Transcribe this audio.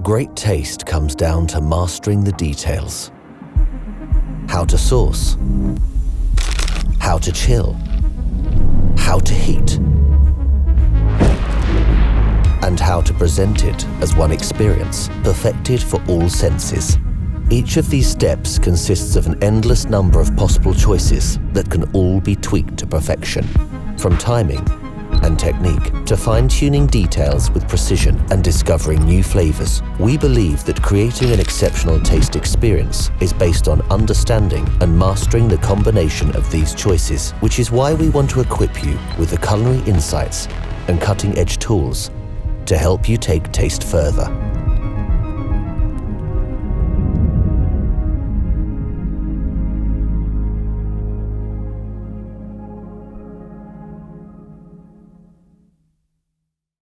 Great taste comes down to mastering the details. How to source, how to chill, how to heat, and how to present it as one experience, perfected for all senses. Each of these steps consists of an endless number of possible choices that can all be tweaked to perfection, from timing and technique to fine-tuning details with precision and discovering new flavors. We believe that creating an exceptional taste experience is based on understanding and mastering the combination of these choices, which is why we want to equip you with the culinary insights and cutting-edge tools to help you take taste further.